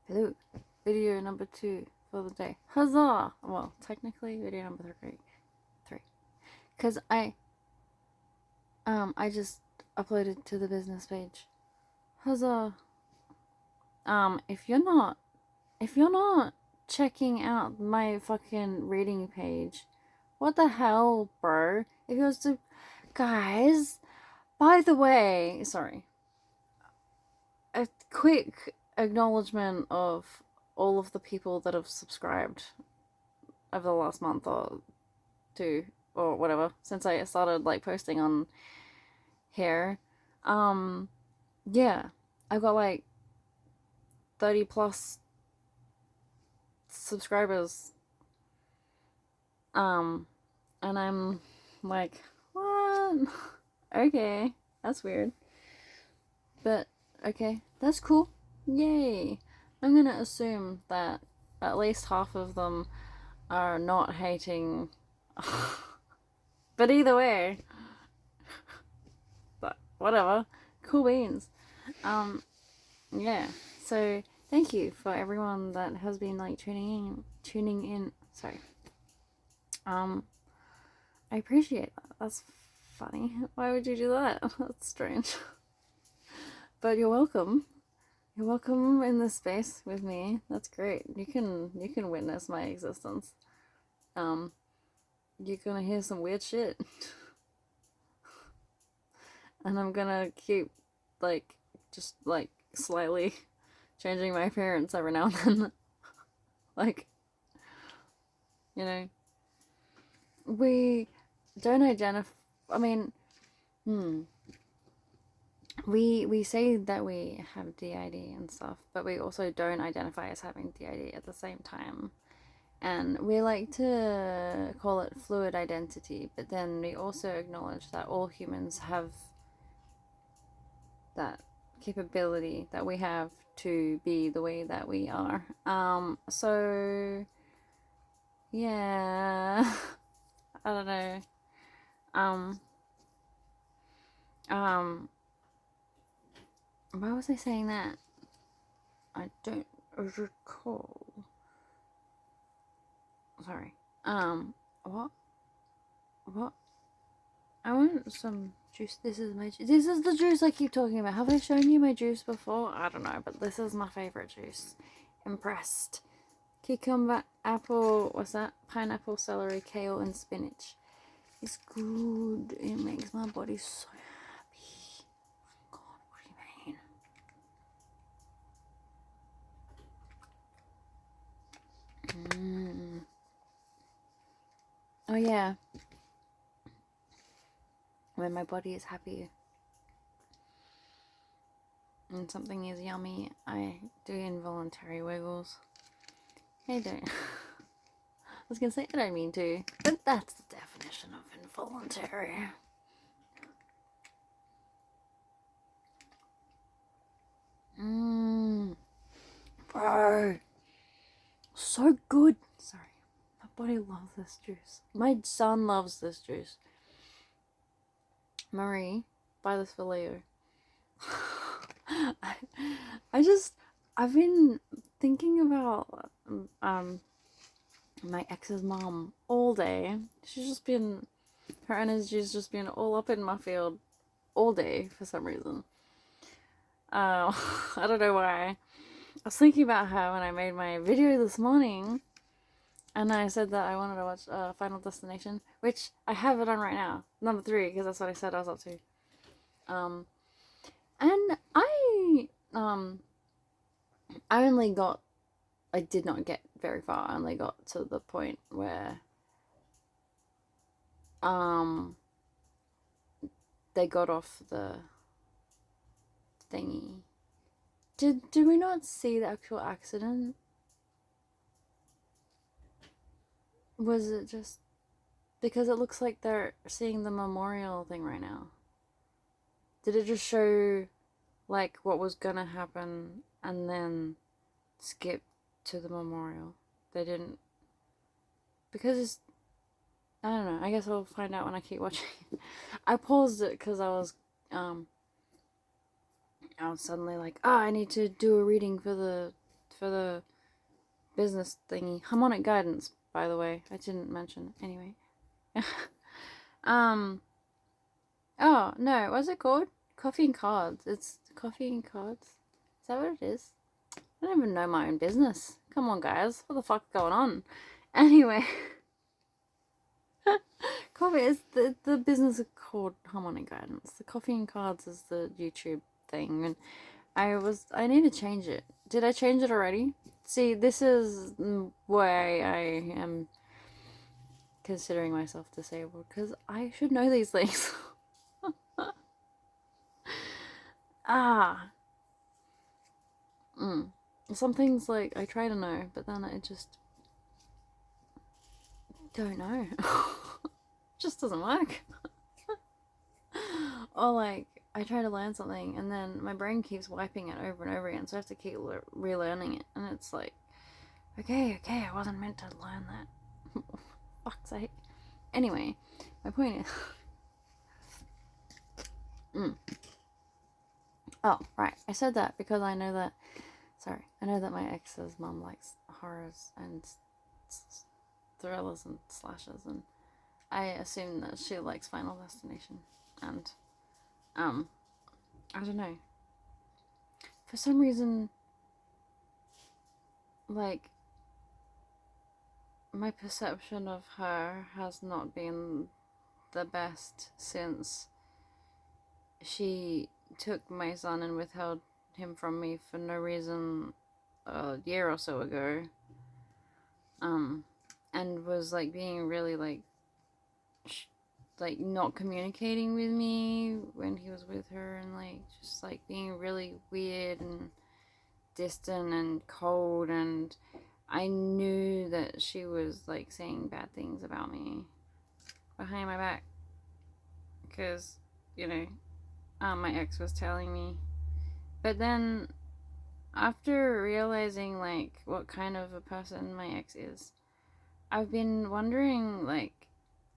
Hello. Video number 2 for the day. Huzzah! Well, technically video number 3. Cause I just uploaded to the business page. Huzzah! If you're not checking out my fucking reading page, what the hell, bro? If you're so, guys. By the way, sorry. A quick acknowledgement of all of the people that have subscribed over the last month or two or whatever since I started like posting on here. Yeah, I've got like 30 plus subscribers. And I'm like, what? Okay, that's weird. But okay, that's cool. Yay. I'm gonna assume that at least half of them are not hating. But either way, but whatever. Cool beans. Yeah. So thank you for everyone that has been like tuning in. Sorry. I appreciate that. That's funny. Why would you do that? That's strange. But you're welcome. You're welcome in this space with me. That's great. You can witness my existence. You're gonna hear some weird shit. And I'm gonna keep like just like slightly changing my appearance every now and then. Like, you know, we don't identify. I mean, we say that we have DID and stuff, but we also don't identify as having DID at the same time. And we like to call it fluid identity, but then we also acknowledge that all humans have that capability that we have to be the way that we are. So yeah, I don't know. Why was I saying that? I don't recall. Sorry. What? What? I want some juice. This is my juice. This is the juice I keep talking about. Have I shown you my juice before? I don't know, but this is my favorite juice. Impressed. Cucumber, apple, what's that? Pineapple, celery, kale, and spinach. It's good. It makes my body so happy. God, what do you mean? Oh yeah. When my body is happy and something is yummy, I do involuntary wiggles. I don't. I was gonna say I don't mean to, but that's the definition of involuntary. Bro. So good. Sorry. My body loves this juice. My son loves this juice. Marie, buy this for Leo. I've been thinking about my ex's mom all day. Her energy's just been all up in my field all day for some reason. I don't know why. I was thinking about her when I made my video this morning, and I said that I wanted to watch Final Destination, which I have it on right now, number 3, because that's what I said I was up to. And I did not get very far. I only got to the point where they got off the thingy. Did we not see the actual accident? Was it just because it looks like they're seeing the memorial thing right now? Did it just show like what was gonna happen and then skip to the memorial? They didn't, because I don't know. I guess I'll find out when I keep watching. I paused it because I was suddenly like, I need to do a reading for for the business thingy. Harmonic Guidance, by the way. I didn't mention. Anyway. Oh, no. What's it called? Coffee and Cards. It's Coffee and Cards. Is that what it is? I don't even know my own business. Come on, guys. What the fuck's going on? Anyway. Coffee is the business is called Harmonic Guidance. The Coffee and Cards is the YouTube thing, and I need to change it. Did I change it already? See, this is why I am considering myself disabled, because I should know these things. Some things like I try to know, but then I just don't know. Just doesn't work. Or like I try to learn something and then my brain keeps wiping it over and over again, so I have to keep relearning it, and it's like, okay, I wasn't meant to learn that. Fuck's sake. Anyway, my point is, oh right, I said that because I know that my ex's mom likes horrors and thrillers and slashers, and I assume that she likes Final Destination, and I don't know. For some reason, like, my perception of her has not been the best since she took my son and withheld him from me for no reason a year or so ago. And was like being really like not communicating with me when he was with her, and like just like being really weird and distant and cold, and I knew that she was like saying bad things about me behind my back, because my ex was telling me. But then after realizing like what kind of a person my ex is, I've been wondering like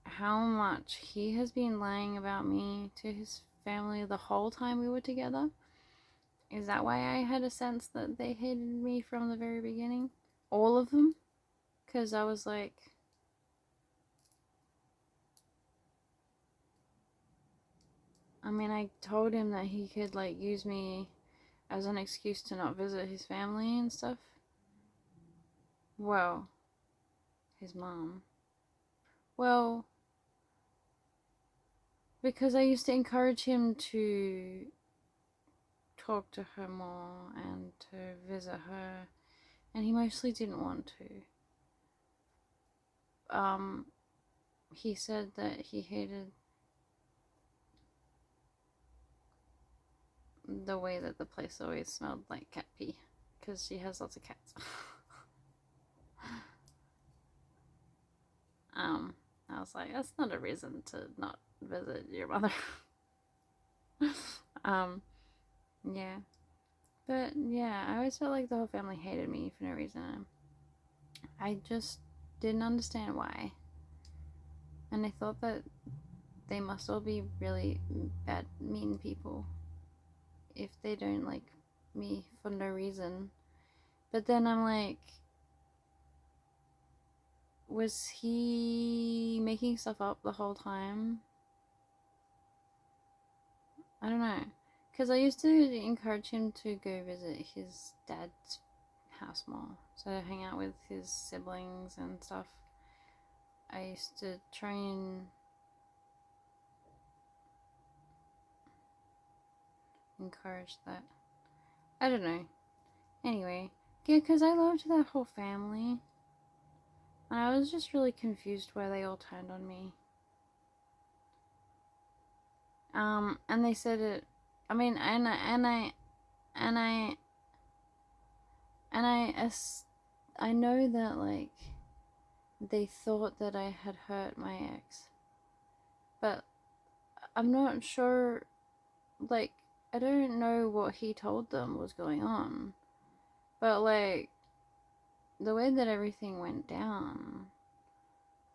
how much he has been lying about me to his family the whole time we were together. Is that why I had a sense that they hated me from the very beginning? All of them? Because I was like, I mean, I told him that he could like use me as an excuse to not visit his family and stuff. Well, his mom. Well, because I used to encourage him to talk to her more and to visit her, and he mostly didn't want to. He said that he hated the way that the place always smelled like cat pee, because she has lots of cats. I was like, that's not a reason to not visit your mother. Yeah. But yeah, I always felt like the whole family hated me for no reason. I just didn't understand why. And I thought that they must all be really bad, mean people if they don't like me for no reason. But then I'm like, was he making stuff up the whole time? I don't know. Because I used to encourage him to go visit his dad's house more. So hang out with his siblings and stuff. I used to try and encourage that. I don't know. Anyway, yeah, because I loved that whole family. And I was just really confused why they all turned on me. And they said it. I mean, I know that like they thought that I had hurt my ex, but I'm not sure. Like, I don't know what he told them was going on, but like the way that everything went down,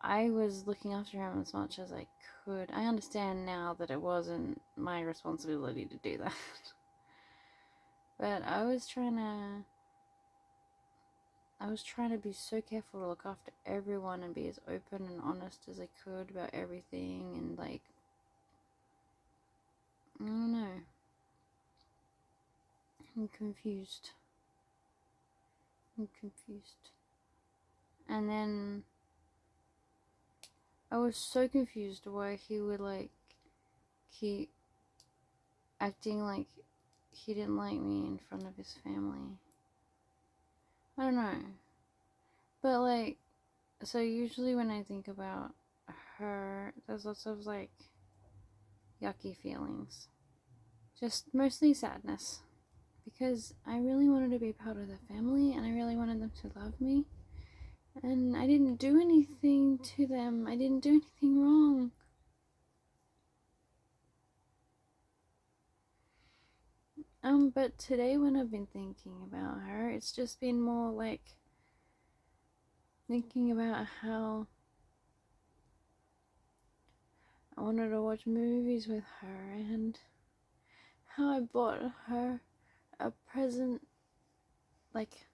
I was looking after him as much as I could. I understand now that it wasn't my responsibility to do that. But I was trying to I was trying to be so careful to look after everyone and be as open and honest as I could about everything, and like, I don't know. I'm confused. And then I was so confused why he would like keep acting like he didn't like me in front of his family. I don't know. But like, so usually when I think about her, there's lots of like yucky feelings. Just mostly sadness. Because I really wanted to be part of the family and I really wanted them to love me. And I didn't do anything to them. I didn't do anything wrong. But today when I've been thinking about her, it's just been more like thinking about how I wanted to watch movies with her and how I bought her a present, like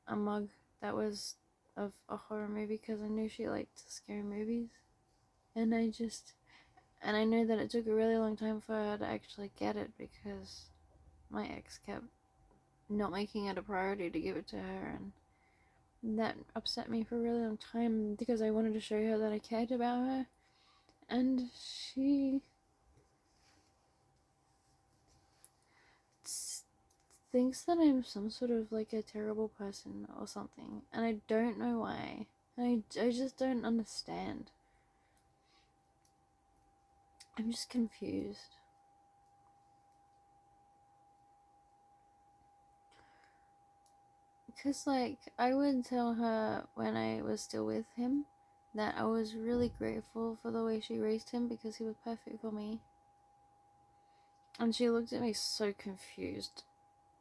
a mug that was of a horror movie because I knew she liked scary movies. And I know that it took a really long time for her to actually get it because my ex kept not making it a priority to give it to her, and that upset me for a really long time because I wanted to show her that I cared about her, and she thinks that I'm some sort of like a terrible person or something, and I don't know why. I just don't understand. I'm just confused. Because, like, I would tell her when I was still with him that I was really grateful for the way she raised him because he was perfect for me. And she looked at me so confused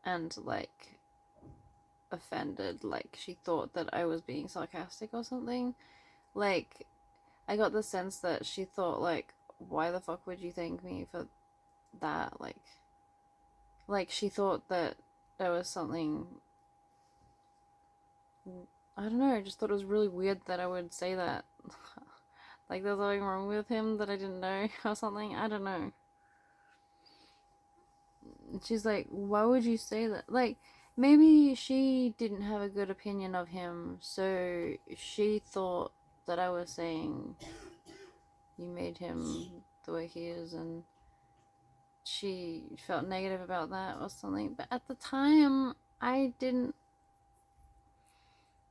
and, like, offended. Like, she thought that I was being sarcastic or something. Like, I got the sense that she thought, like, why the fuck would you thank me for that? Like she thought that there was something, I don't know, I just thought it was really weird that I would say that. Like there's something wrong with him that I didn't know or something. I don't know. She's like, why would you say that? Like, maybe she didn't have a good opinion of him, so she thought that I was saying you made him the way he is, and she felt negative about that or something. But at the time, I didn't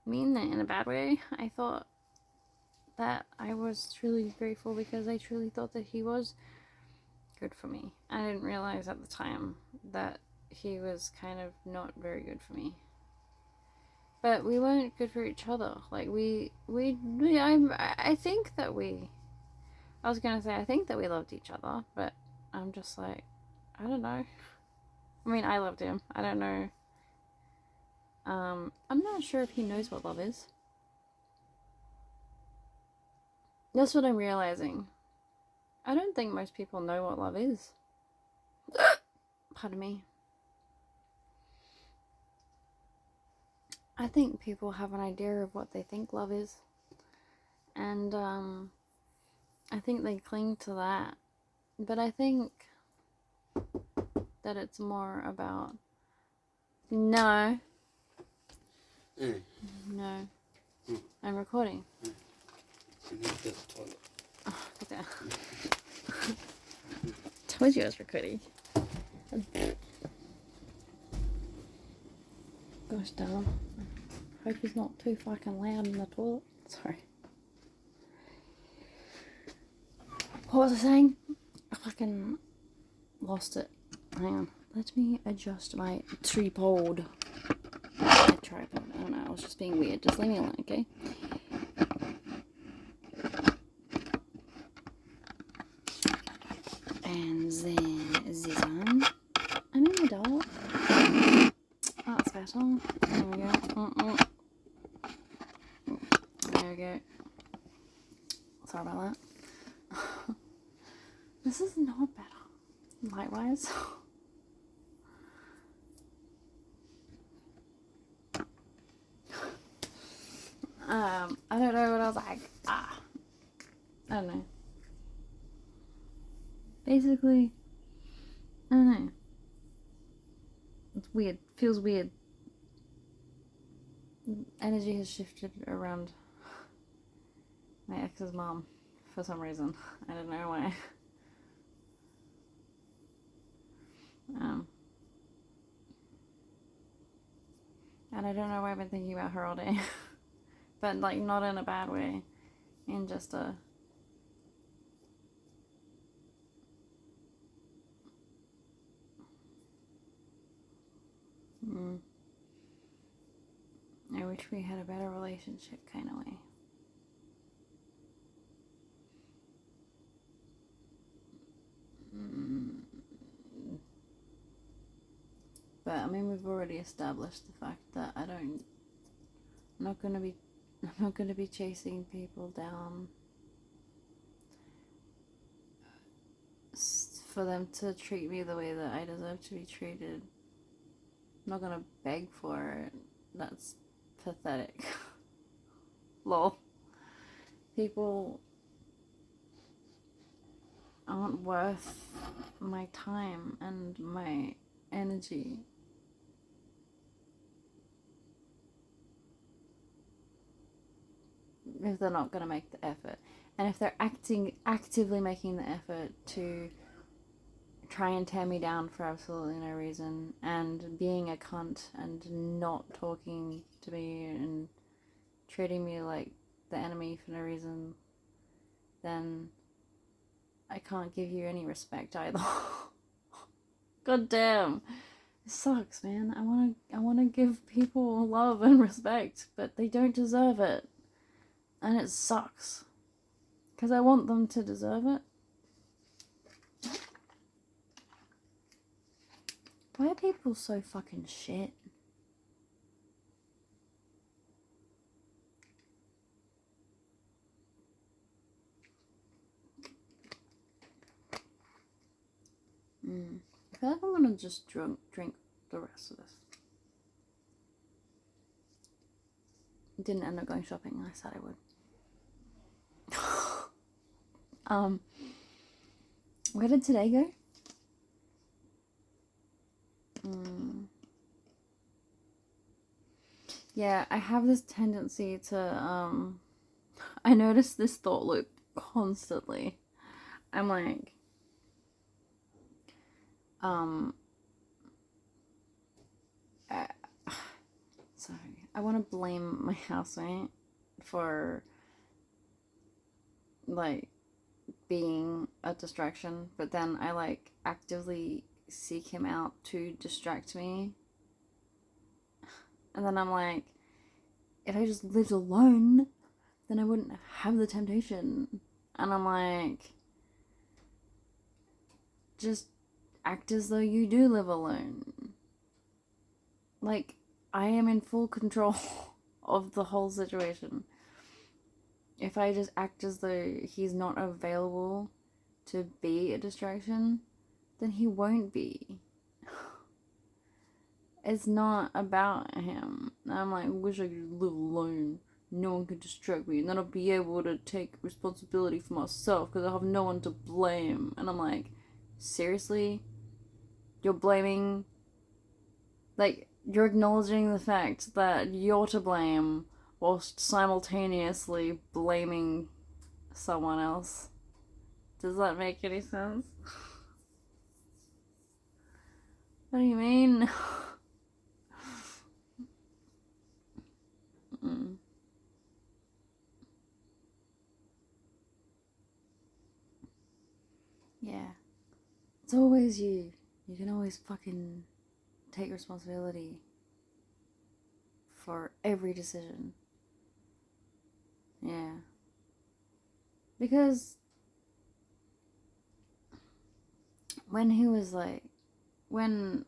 mean that in a bad way. I thought that I was truly grateful because I truly thought that he was good for me. I didn't realize at the time that he was kind of not very good for me. But we weren't good for each other. Like I think that I was gonna say I think that we loved each other, but I'm just like, I don't know. I mean, I loved him. I don't know. I'm not sure if he knows what love is. That's what I'm realizing. I don't think most people know what love is. Pardon me. I think people have an idea of what they think love is. And I think they cling to that. But I think that it's more about no. No. I'm recording. Oh, get down. Told you I was recording. Gosh darn. Hope he's not too fucking loud in the toilet. Sorry. What was I saying? I fucking lost it. Hang on. Let me adjust my tripod. I don't know. I was just being weird. Just leave me alone, okay? And then this one. I'm in the dark. That's better. There we go. There we go. Sorry about that. This is not better. Light-wise. I don't know what I was like. I don't know. Basically, I don't know. It's weird. Feels weird. Energy has shifted around my ex's mom for some reason. I don't know why. Um, and I don't know why I've been thinking about her all day. But, like, not in a bad way. In just a... I wish we had a better relationship kind of way. But, I mean, we've already established the fact that I'm not gonna be chasing people down for them to treat me the way that I deserve to be treated. I'm not gonna beg for it. That's pathetic. Lol. People aren't worth my time and my energy. If they're not gonna make the effort. And if they're actively making the effort to try and tear me down for absolutely no reason and being a cunt and not talking to me and treating me like the enemy for no reason, then I can't give you any respect either. God damn. It sucks, man. I wanna give people love and respect, but they don't deserve it. And it sucks. Because I want them to deserve it. Why are people so fucking shit? I feel like I'm gonna just drink the rest of this. Didn't end up going shopping. I said I would. Where did today go? Yeah, I have this tendency to I notice this thought loop constantly. I'm like, sorry, I want to blame my housemate for like being a distraction, but then I like actively seek him out to distract me. And then I'm like, if I just lived alone, then I wouldn't have the temptation. And I'm like, just act as though you do live alone. Like, I am in full control of the whole situation. If I just act as though he's not available to be a distraction, then he won't be. It's not about him. I'm like, wish I could live alone. No one could distract me, and then I'll be able to take responsibility for myself because I have no one to blame. And I'm like, seriously? You're blaming. Like, you're acknowledging the fact that you're to blame whilst simultaneously blaming someone else. Does that make any sense? What do you mean? Yeah. It's always you. You can always fucking take responsibility for every decision. Yeah. Because when he was like, when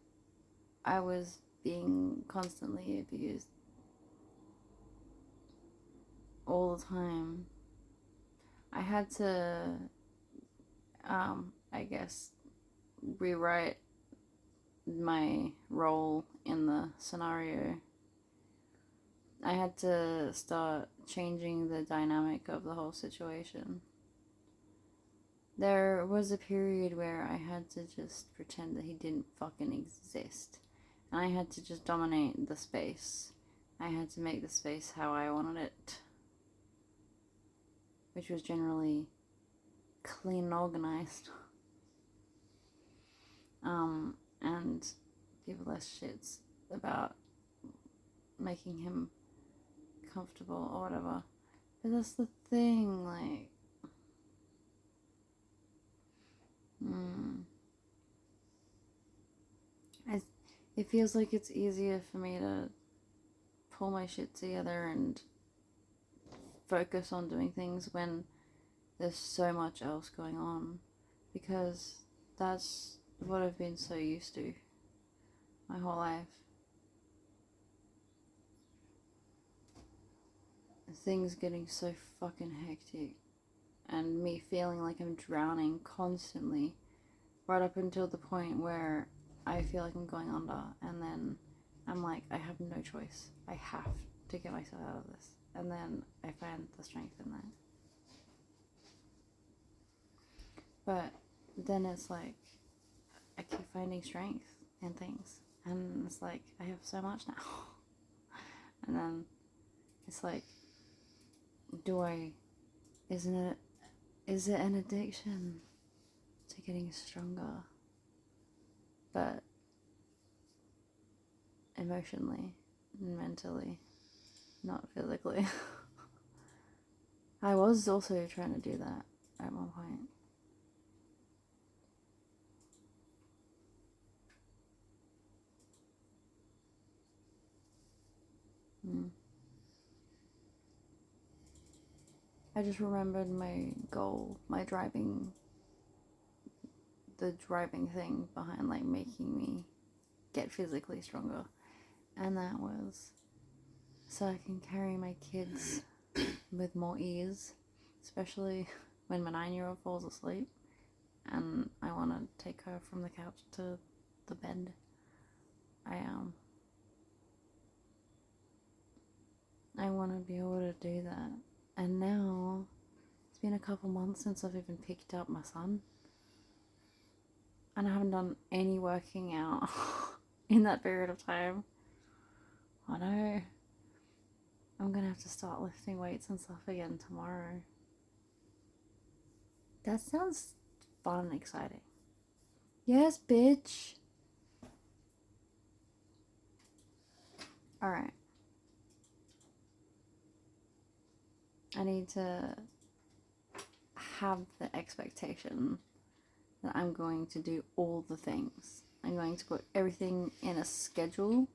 I was being constantly abused all the time, I had to, I guess, rewrite my role in the scenario I had to start changing the dynamic of the whole situation. There was a period where I had to just pretend that he didn't fucking exist. And I had to just dominate the space. I had to make the space how I wanted it. Which was generally clean and organized. And give less shits about making him comfortable or whatever. But that's the thing, like, it feels like it's easier for me to pull my shit together and focus on doing things when there's so much else going on, because that's what I've been so used to my whole life. Things getting so fucking hectic and me feeling like I'm drowning constantly, right up until the point where I feel like I'm going under, and then I'm like, I have no choice. I have to get myself out of this. And then I find the strength in that. But then it's like, I keep finding strength in things. And it's like, I have so much now. And then it's like, is it an addiction to getting stronger? But emotionally, mentally, not physically. I was also trying to do that at one point. I just remembered my goal, the driving thing behind like making me get physically stronger, and that was so I can carry my kids with more ease, especially when my 9-year-old falls asleep and I want to take her from the couch to the bed. I want to be able to do that. And now it's been a couple months since I've even picked up my son, and I haven't done any working out in that period of time. I know. I'm gonna have to start lifting weights and stuff again tomorrow. That sounds fun and exciting. Yes, bitch. Alright. I need to have the expectation that I'm going to do all the things. I'm going to put everything in a schedule.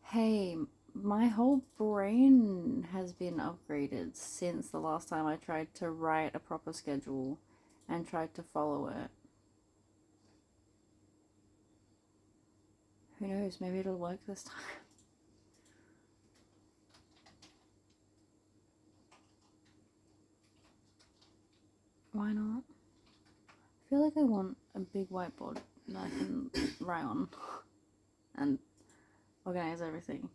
Hey, my whole brain has been upgraded since the last time I tried to write a proper schedule and tried to follow it. Who knows, maybe it'll work this time. Why not? I feel like I want a big whiteboard that I can write on and organize everything.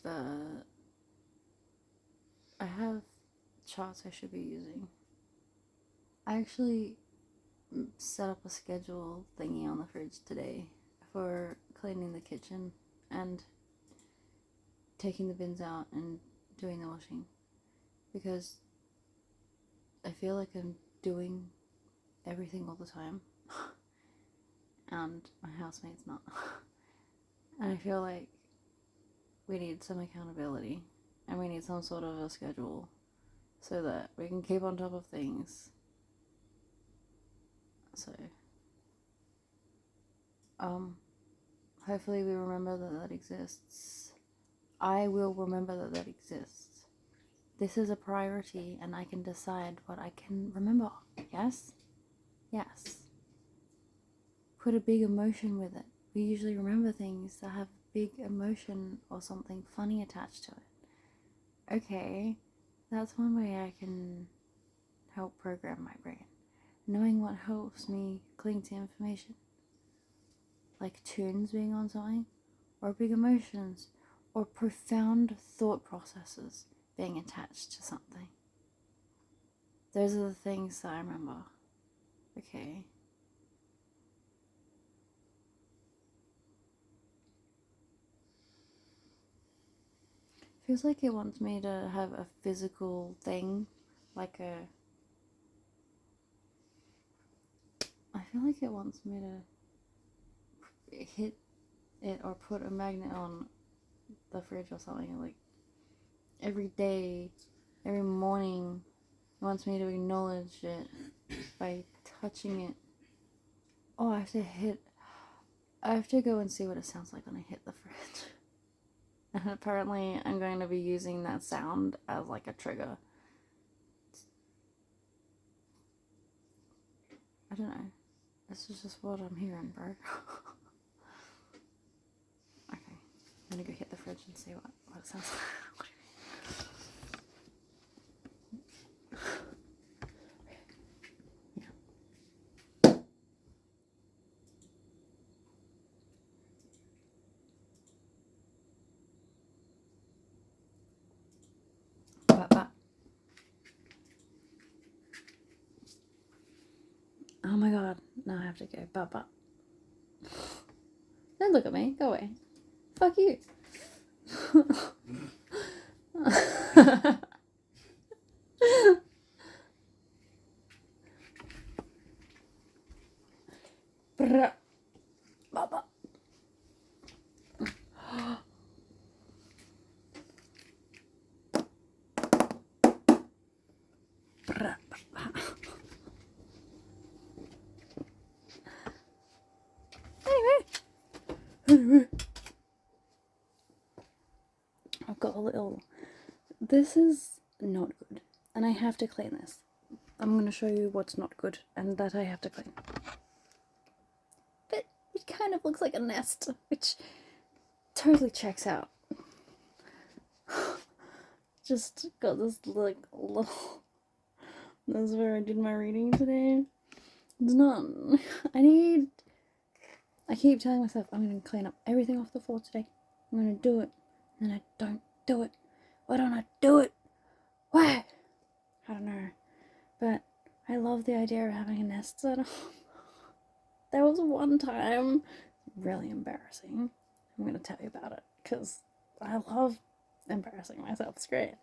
But I have charts I should be using. I actually set up a schedule thingy on the fridge today for cleaning the kitchen and taking the bins out and doing the washing, because I feel like I'm doing everything all the time and my housemate's not. And I feel like we need some accountability and we need some sort of a schedule so that we can keep on top of things. So hopefully we remember that exists. I will remember that exists. This is a priority and I can decide what I can remember. Yes? Yes. Put a big emotion with it. We usually remember things that have big emotion or something funny attached to it. Okay, that's one way I can help program my brain. Knowing what helps me cling to information. Like tunes being on something. or big emotions or profound thought processes being attached to something. Those are the things that I remember. Okay. Feels like it wants me to have a physical thing, like a... I feel like it wants me to hit it or put a magnet on the fridge or something, like every day, every morning. It wants me to acknowledge it by touching it. Oh, I have to go and see what it sounds like when I hit the fridge. And apparently I'm going to be using that sound as like a trigger. I don't know. This is just what I'm hearing, bro. Okay. I'm gonna go hit the fridge and see what it sounds like. But. Oh my god. Now I have to go. But. Don't look at me. Go away. Fuck you. Bruh. Baba. Bruh. Anyway. I've got a little... This is not good. And I have to clean this. I'm going to show you what's not good and that I have to clean. But it kind of looks like a nest, which totally checks out. Just got this like little... That's where I did my reading today. It's not... I keep telling myself I'm going to clean up everything off the floor today. I'm going to do it. And I don't do it. Why don't I do it? Why? I don't know. But I love the idea of having a nest set up. There was one time, really embarrassing. I'm going to tell you about it because I love embarrassing myself. It's great.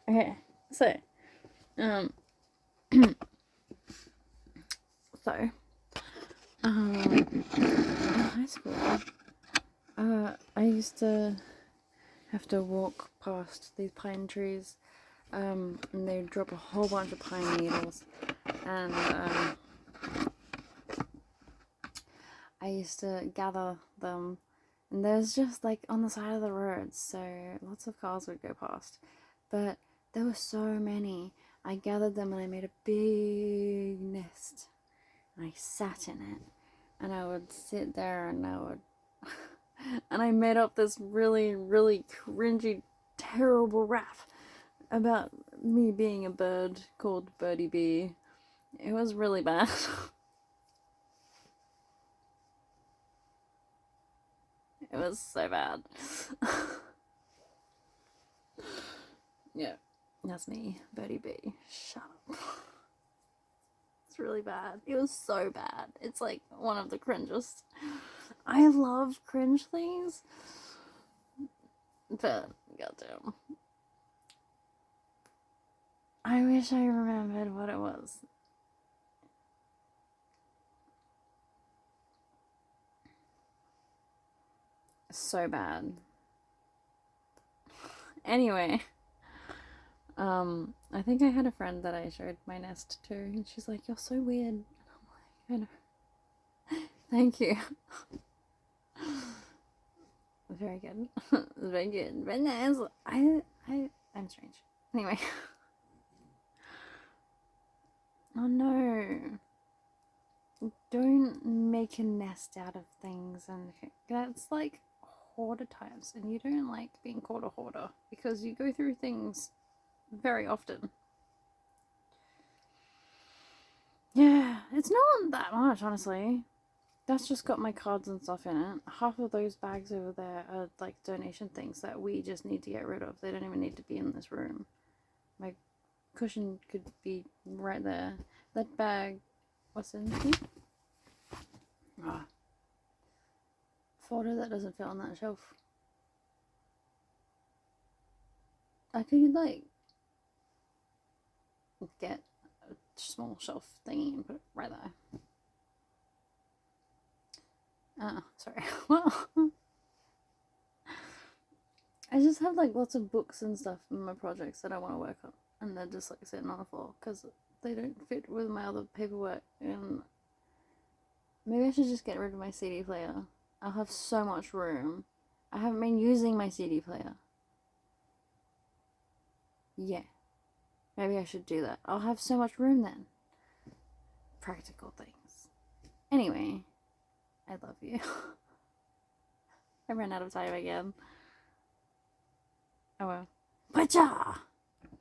Okay, so, in high school, I used to have to walk past these pine trees, and they would drop a whole bunch of pine needles, and I used to gather them, and there's just like on the side of the road, so lots of cars would go past, but there were so many. I gathered them and I made a big nest, and I sat in it, and I would sit there and I would and I made up this really, really cringy, terrible rap about me being a bird called Birdie Bee. It was really bad. It was so bad. Yeah, that's me, Birdie Bee. Shut up. It's really bad. It was so bad. It's like one of the cringest. I love cringe things, but goddamn. I wish I remembered what it was. So bad. Anyway, I think I had a friend that I showed my nest to, and she's like, "You're so weird." And I'm like, "I know." Thank you. Very good. Very good. Very nice. I'm strange. Anyway. Oh no. Don't make a nest out of things, and that's like hoarder times, and you don't like being called a hoarder because you go through things very often. Yeah, it's not that much, honestly. That's just got my cards and stuff in it. Half of those bags over there are like donation things that we just need to get rid of. They don't even need to be in this room. My cushion could be right there. That bag, what's in here? Ah, folder that doesn't fit on that shelf. I could like get a small shelf thingy and put it right there. Sorry. Well, I just have like lots of books and stuff in my projects that I want to work on, and they're just like sitting on the floor because they don't fit with my other paperwork. And maybe I should just get rid of my CD player. I'll have so much room. I haven't been using my CD player. Yeah, maybe I should do that. I'll have so much room then. Practical things. Anyway, I love you. I ran out of time again. Oh well. Pacha!